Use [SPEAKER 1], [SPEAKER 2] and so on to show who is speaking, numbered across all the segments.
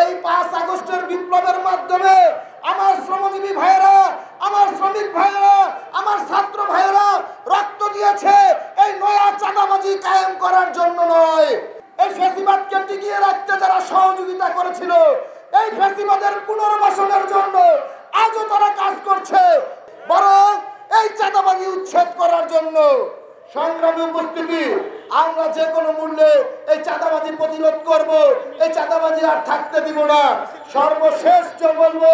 [SPEAKER 1] এই 5 আগস্টের বিপ্লবের মাধ্যমে আমার শ্রমজীবী ভাইয়েরা, আমার শ্রমিক ভাইয়েরা, আমার ছাত্র ভাইয়েরা রক্ত দিয়েছে এই নয়া চাঁদাবাজি কায়েম করার জন্য নয়। এই ফ্যাসিবাদকে টিকিয়ে রাখতে যারা সহযোগিতা করেছিল, এই ফ্যাসিবাদের পুনর্বাসনের জন্য আজও তারা কাজ করছে, বরং এই চাঁদাবাজি উচ্ছেদ করার জন্য। সংগ্রামী উপস্থিতি, আমরা যে কোনো মূল্যে এই চাঁদাবাজি প্রতিরোধ করব, এই চাঁদাবাজি আর থাকতে দিব না। সর্বশেষ যে বলবো,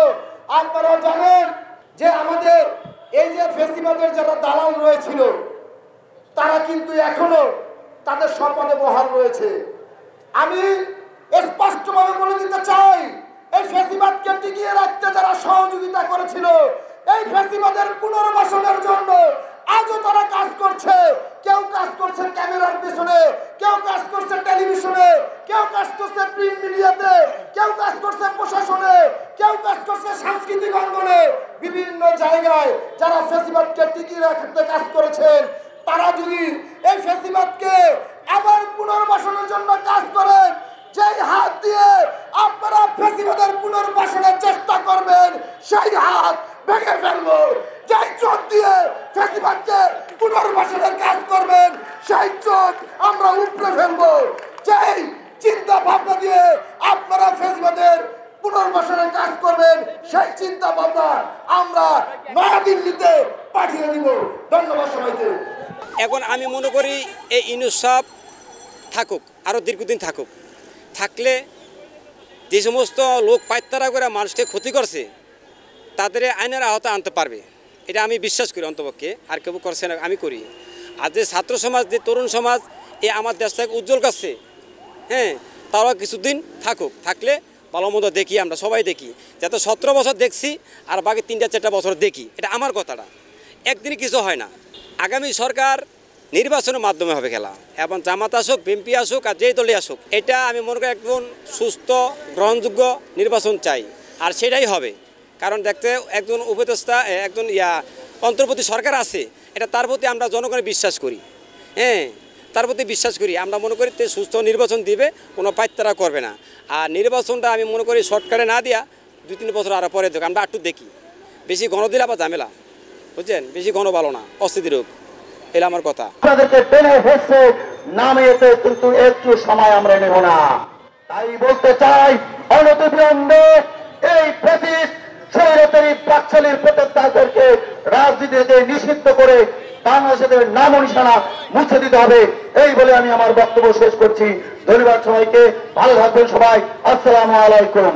[SPEAKER 1] আপনারা জানেন যে আমাদের এই যে ফ্যাসিবাদের যারা দালাল রয়েছিল, তারা কিন্তু এখনো তাদের সম্পদে বহাল রয়েছে। আমি স্পষ্টভাবে বলে দিতে চাই, এই ফ্যাসিবাদকে টিকিয়ে রাখতে যারা সহযোগিতা করেছিল, এই ফ্যাসিবাদের পুনর্বাসনের জন্য আজও তারা কাজ করছে। কেউ কাজ করছে ক্যামেরার পিছনে, কেউ কাজ করছে টেলিভিশনে, কেউ কাজ করছে প্রিন্ট মিডিয়াতে, কেউ কাজ করছে প্রশাসনে, কেউ কাজ করছে সাংস্কৃতিক অঙ্গনে। বিভিন্ন জায়গায় যারা ফ্যাসিবাদকে টিকিয়ে রাখতে কাজ করেছেন, তারা যদি এই ফ্যাসিবাদকে আবার পুনর্বাসনের জন্য কাজ করেন, যেই হাত দিয়ে আপনারা ফ্যাসিবাদের পুনর্বাসনের চেষ্টা করবেন, সেই হাত ভেঙে ফেলবো। যেই চোখ দিয়ে ফ্যাসিবাদকে পুনর্বাসনের কাজ করবেন, সেই চোখ আমরা উপড়ে ফেলবো। যেই চিন্তা ভাবনা দিয়ে আপনারা ফ্যাসিবাদের পুনর্বাসনের কাজ করবেন, সেই চিন্তা ভাবনা আমরা নয়াদিল্লিতে পাঠিয়ে দিব। ধন্যবাদ সবাইকে।
[SPEAKER 2] এখন আমি মনে করি এই ইউনূস সাহেব থাকুক, আরও দীর্ঘদিন থাকুক। থাকলে যে সমস্ত লোক পায়তারা করে মানুষকে ক্ষতি করছে, তাদের আইনের আওতায় আনতে পারবে, এটা আমি বিশ্বাস করি অন্তপক্ষে। আর কেউ করছে না, আমি করি। আর যে ছাত্র সমাজ, যে তরুণ সমাজ এই আমার দেশটাকে উজ্জ্বল করছে, হ্যাঁ, তারাও কিছুদিন থাকুক। থাকলে ভালো মন্দ দেখি, আমরা সবাই দেখি। যাতে 17 বছর দেখছি আর বাকি 3-4 বছর দেখি, এটা আমার কথাটা। একদিনে কিছু হয় না। আগামী সরকার নির্বাচনের মাধ্যমে হবে খেলা, এবং জামাত আসুক, বিএনপি আসুক, আর যেই দলে আসুক, এটা আমি মনে করি একজন সুস্থ গ্রহণযোগ্য নির্বাচন চাই। আর সেটাই হবে, কারণ দেখতে একজন উপদেষ্টা, একজন অন্তর্বর্তী সরকার আছে, এটা তার প্রতি আমরা জনগণের বিশ্বাস করি। হ্যাঁ, তার প্রতি বিশ্বাস করি। আমরা মনে করি তে সুস্থ নির্বাচন দিবে, কোনো পায়তারা করবে না। আর নির্বাচনটা আমি মনে করি শর্টকাটে না দিয়া 2-3 বছর আরও পরে দেখ, আমরা একটু দেখি। বেশি ঘন দিলে আবার ঝামেলা, বুঝছেন? বেশি ঘন ভালো না, অস্থিতির হোক। এটা আমার কথা।
[SPEAKER 3] আপনাদেরকে টেনে হেসে নামিয়েতে কিন্তু একটু সময় আমরা নেব না। তাই বলতে চাই, অনতিবিলম্বে এই ফ্যাসিস্ট স্বৈরাচারী বাকশালীর প্রত্যেককে রাজনীতি থেকে নিষিদ্ধ করে বাংলাদেশের নাম নিশানা মুছে দিতে হবে। এই বলে আমি আমার বক্তব্য শেষ করছি। ধন্যবাদ সবাইকে, ভালো থাকবেন সবাই। আসসালামু আলাইকুম।